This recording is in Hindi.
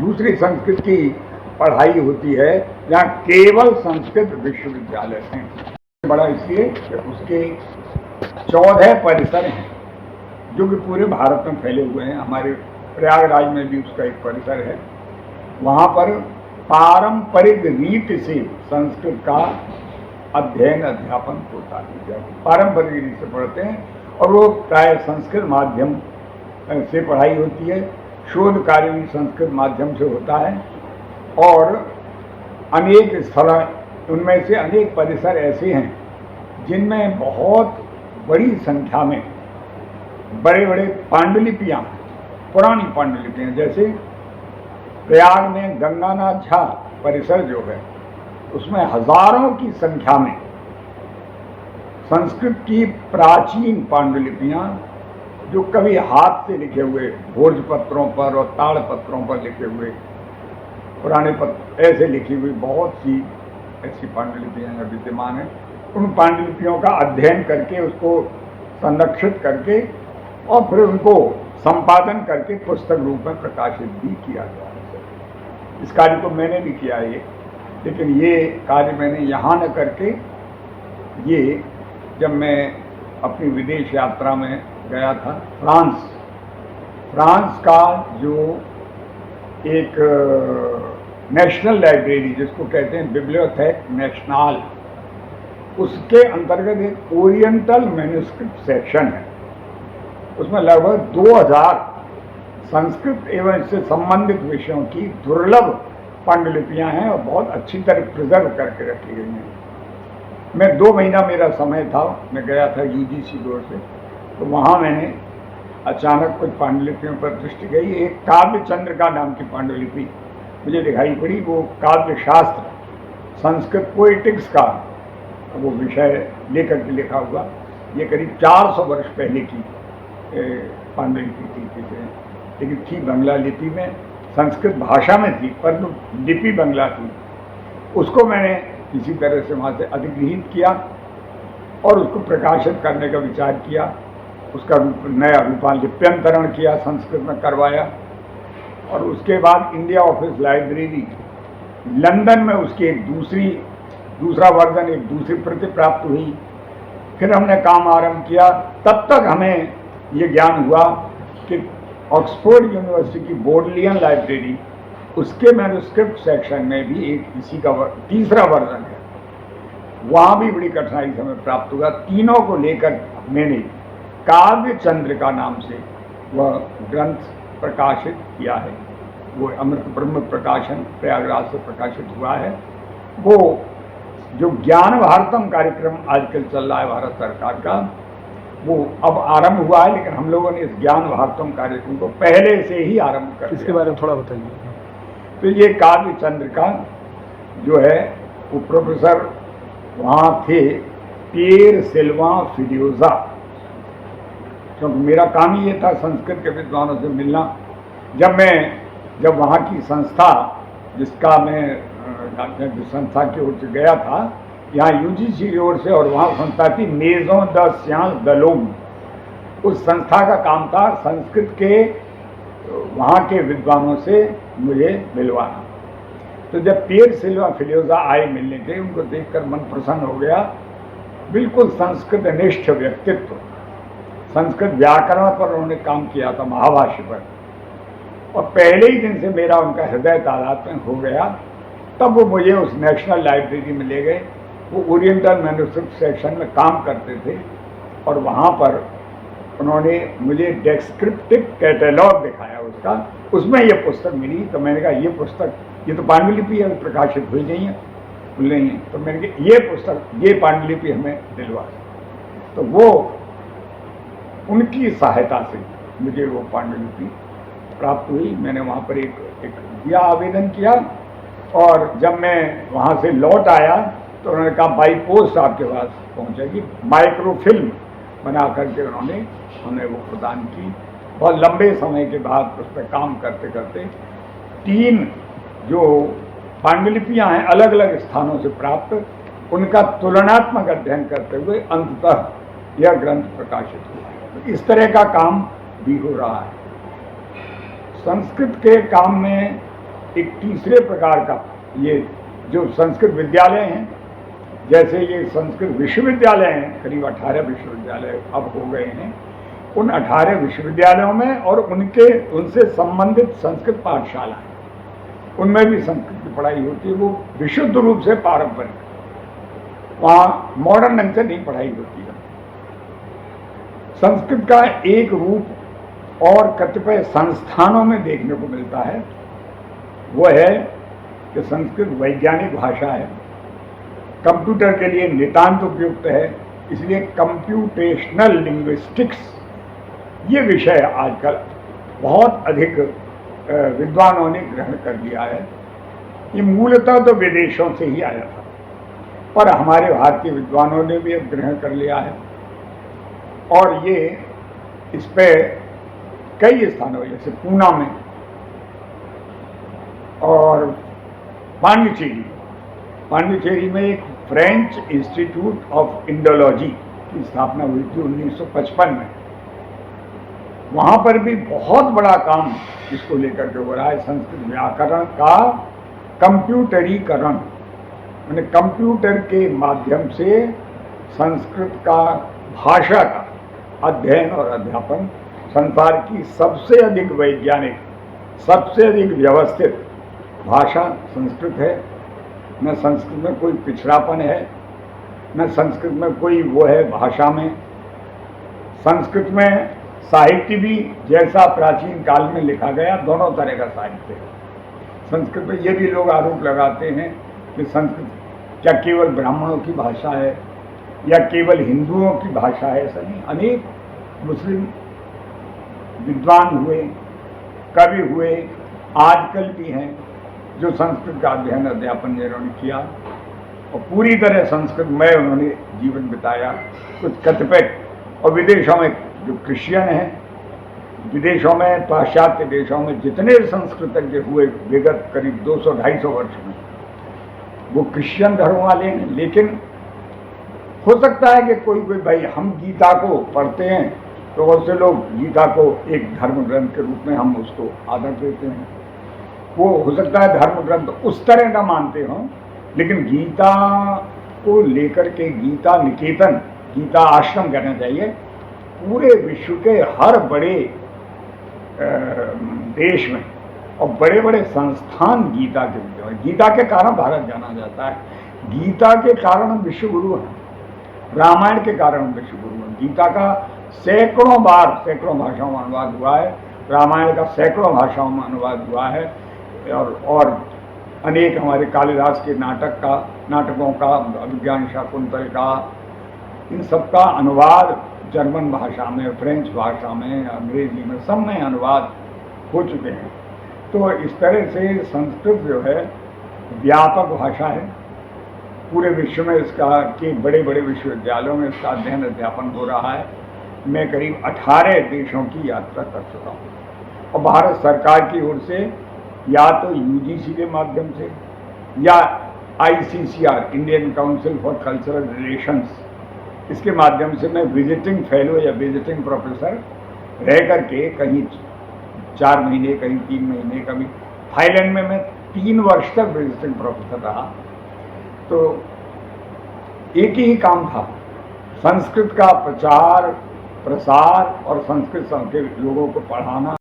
दूसरी संस्कृत की पढ़ाई होती है, जहाँ केवल संस्कृत विश्वविद्यालय हैं। बड़ा इसलिए कि उसके 14 परिसर हैं जो कि पूरे भारत में फैले हुए हैं। हमारे प्रयागराज में भी उसका एक परिसर है। वहाँ पर पारंपरिक रीति से संस्कृत का अध्ययन अध्यापन होता है। पारंपरिक रीति से पढ़ते हैं और वो प्राय संस्कृत माध्यम से पढ़ाई होती है। शोध कार्य भी संस्कृत माध्यम से होता है और अनेक स्थल, उनमें से अनेक परिसर ऐसे हैं जिनमें बहुत बड़ी संख्या में बड़े बड़े पांडुलिपियाँ, पुरानी पांडुलिपियाँ, जैसे प्रयाग में गंगानाथ झा परिसर जो है उसमें हजारों की संख्या में संस्कृत की प्राचीन पांडुलिपियाँ, जो कभी हाथ से लिखे हुए भोज पत्रों पर और ताड़ पत्रों पर लिखे हुए पुराने पत्र ऐसे लिखी हुई बहुत सी ऐसी पांडुलिपियाँ विद्यमान हैं। उन पांडुलिपियों का अध्ययन करके उसको संरक्षित करके और फिर उनको संपादन करके पुस्तक रूप में प्रकाशित भी किया गया है। इस कार्य को मैंने भी किया है, लेकिन ये कार्य मैंने यहाँ न करके, ये जब मैं अपनी विदेश यात्रा में गया था फ्रांस का जो एक नेशनल लाइब्रेरी जिसको कहते हैं बिब्लियोथेक नेशनल, उसके अंतर्गत एक ओरिएंटल मैन्युस्क्रिप्ट सेक्शन है। उसमें लगभग 2000 संस्कृत एवं इससे संबंधित विषयों की दुर्लभ पांडुलिपियाँ हैं और बहुत अच्छी तरह प्रिजर्व करके रखी गई हैं। मैं 2 महीना मेरा समय था, मैं गया था यूजीसी डोर से, तो वहाँ मैंने अचानक कुछ पांडुलिपियों पर दृष्टि गई। एक काव्य चंद्र का नाम की पांडुलिपि मुझे दिखाई पड़ी। वो काव्य शास्त्र, संस्कृत पोइटिक्स का वो विषय लेकर के लिखा हुआ, ये करीब 400 वर्ष पहले की पांडुलिपि थी, लेकिन थी बंगला लिपि में, संस्कृत भाषा में थी परंतु लिपि बंगला थी। उसको मैंने किसी तरह से वहाँ से अधिग्रहित किया और उसको प्रकाशित करने का विचार किया। उसका नया लिप्यंतरण किया, संस्कृत में करवाया और उसके बाद इंडिया ऑफिस लाइब्रेरी लंदन में उसकी एक दूसरा वर्जन, एक दूसरी प्रति प्राप्त हुई। फिर हमने काम आरंभ किया। तब तक हमें ये ज्ञान हुआ कि ऑक्सफोर्ड यूनिवर्सिटी की बोडलियन लाइब्रेरी, उसके मैन्युस्क्रिप्ट सेक्शन में भी एक इसी का तीसरा वर्जन है। वहाँ भी बड़ी कठिनाई से हमें प्राप्त हुआ। तीनों को लेकर मैंने काव्य चंद्र का नाम से वह ग्रंथ प्रकाशित किया है। वो अमृत ब्रह्म प्रकाशन प्रयागराज से प्रकाशित हुआ है। वो जो ज्ञान भारतम कार्यक्रम आजकल चल रहा है भारत सरकार का, वो अब आरंभ हुआ है, लेकिन हम लोगों ने इस ज्ञान भारतम कार्यक्रम को पहले से ही आरंभ कर दिया। इसके बारे में थोड़ा बताइए। तो ये काव्य चंद्र का जो है वो प्रोफेसर वहाँ थे पियर सिल्वा फिलियोजा, क्योंकि मेरा काम ही ये था संस्कृत के विद्वानों से मिलना। जब वहाँ की संस्था जिसका मैं जिस संस्था की ओर से गया था, यहाँ यूजीसी की ओर से, और वहाँ संस्था थी मेजों द सियांस दलोम, उस संस्था का काम था संस्कृत के वहाँ के विद्वानों से मुझे मिलवाना। तो जब पियर सिल्वा फिलियोजा आए मिलने के, उनको देखकर मन प्रसन्न हो गया। बिल्कुल संस्कृत निष्ठ व्यक्तित्व, संस्कृत व्याकरण पर उन्होंने काम किया था, महाभाष्य पर, और पहले ही दिन से मेरा उनका हृदय तादात्म्य हो गया। तब वो मुझे उस नेशनल लाइब्रेरी में ले गए। वो ओरिएंटल मैन्युस्क्रिप्ट सेक्शन में काम करते थे और वहाँ पर उन्होंने मुझे डेस्क्रिप्टिव कैटलॉग दिखाया उसका, उसमें ये पुस्तक मिली। तो मैंने कहा ये पुस्तक, ये तो पांडुलिपि है, प्रकाशित हुई नहीं है, नहीं है। तो मैंने कहा ये पुस्तक, ये पांडुलिपि हमें दिलवा। तो वो उनकी सहायता से मुझे वो पांडुलिपि प्राप्त हुई। मैंने वहाँ पर एक दिया आवेदन किया, और जब मैं वहाँ से लौट आया तो उन्होंने कहा बाई पोस्ट आपके पास पहुँचेगी। माइक्रोफिल्म बना करके उन्होंने हमें वो प्रदान की। बहुत लंबे समय के बाद उस पर काम करते करते 3 जो पांडुलिपियाँ हैं अलग अलग स्थानों से प्राप्त, उनका तुलनात्मक अध्ययन करते हुए अंततः यह ग्रंथ प्रकाशित हुआ है। तो इस तरह का काम भी हो रहा है। संस्कृत के काम में एक तीसरे प्रकार का ये जो संस्कृत विद्यालय हैं, जैसे ये संस्कृत विश्वविद्यालय हैं, करीब 18 विश्वविद्यालय अब हो गए हैं, उन 18 विश्वविद्यालयों में और उनसे संबंधित संस्कृत पाठशालाएं, उनमें भी संस्कृत की पढ़ाई होती है। वो विशुद्ध रूप से पारंपरिक, वहाँ मॉडर्न ढंग से नहीं पढ़ाई होती है। संस्कृत का एक रूप और कतिपय संस्थानों में देखने को मिलता है, वो है कि संस्कृत वैज्ञानिक भाषा है, कंप्यूटर के लिए नितांत उपयुक्त है, इसलिए कंप्यूटेशनल लिंग्विस्टिक्स ये विषय आजकल बहुत अधिक विद्वानों ने ग्रहण कर लिया है। ये मूलतः तो विदेशों से ही आया था, पर हमारे भारतीय विद्वानों ने भी अब ग्रहण कर लिया है, और ये इस पे कई स्थानों जैसे पूना में और पांडिचेरी में एक फ्रेंच इंस्टीट्यूट ऑफ इंडोलॉजी की स्थापना हुई थी 1955 में। वहाँ पर भी बहुत बड़ा काम इसको लेकर के हो रहा है, संस्कृत व्याकरण का कंप्यूटरीकरण, यानी कंप्यूटर के माध्यम से संस्कृत का भाषा का अध्ययन और अध्यापन। संसार की सबसे अधिक वैज्ञानिक, सबसे अधिक व्यवस्थित भाषा संस्कृत है। न संस्कृत में कोई पिछड़ापन है, न संस्कृत में कोई वो है भाषा में। संस्कृत में साहित्य भी जैसा प्राचीन काल में लिखा गया, दोनों तरह का साहित्य है। संस्कृत में ये भी लोग आरोप लगाते हैं कि संस्कृत क्या केवल ब्राह्मणों की भाषा है या केवल हिंदुओं की भाषा है। ऐसा नहीं, अनेक मुस्लिम विद्वान हुए, कवि हुए, आजकल भी हैं जो संस्कृत का अध्ययन अध्यापन जिन्होंने किया और पूरी तरह संस्कृत में उन्होंने जीवन बिताया। कुछ कतिपय और विदेशों में जो क्रिश्चियन हैं, विदेशों में, पाश्चात्य देशों में जितने संस्कृतज्ञ हुए विगत करीब 200-250 वर्ष में, वो क्रिश्चियन धर्म वाले हैं। लेकिन हो सकता है कि कोई भाई, हम गीता को पढ़ते हैं तो बहुत से लोग गीता को एक धर्म ग्रंथ के रूप में हम उसको आदर देते हैं। वो हो सकता है धर्म ग्रंथ उस तरह का मानते हों, लेकिन गीता को लेकर के गीता निकेतन, गीता आश्रम कहना चाहिए, पूरे विश्व के हर बड़े देश में और बड़े बड़े संस्थान गीता के विद्य हैं। गीता के कारण भारत जाना जाता है, गीता के कारण विश्व गुरु हैं, रामायण के कारण विश्व गुरु हैं। गीता का सैकड़ों भाषाओं में अनुवाद हुआ है, रामायण का सैकड़ों भाषाओं में अनुवाद हुआ है, और अनेक हमारे कालिदास के नाटकों का, अभिज्ञान शाकुंतल का, इन सब का अनुवाद जर्मन भाषा में, फ्रेंच भाषा में, अंग्रेजी में, सब में अनुवाद हो चुके हैं। तो इस तरह से संस्कृत जो है व्यापक भाषा है, पूरे विश्व में इसका के बड़े बड़े विश्वविद्यालयों में इसका अध्ययन अध्यापन हो रहा है। मैं करीब 18 देशों की यात्रा कर चुका हूँ, और भारत सरकार की ओर से या तो यूजीसी के माध्यम से या ICCR, Indian council for cultural relations, इसके माध्यम से मैं विजिटिंग फेलो या विजिटिंग प्रोफेसर रह करके कहीं 4 महीने, कहीं 3 महीने, कभी थाईलैंड में मैं 3 वर्ष तक विजिटिंग प्रोफेसर रहा। तो एक ही काम था, संस्कृत का प्रचार प्रसार और संस्कृत के लोगों को पढ़ाना।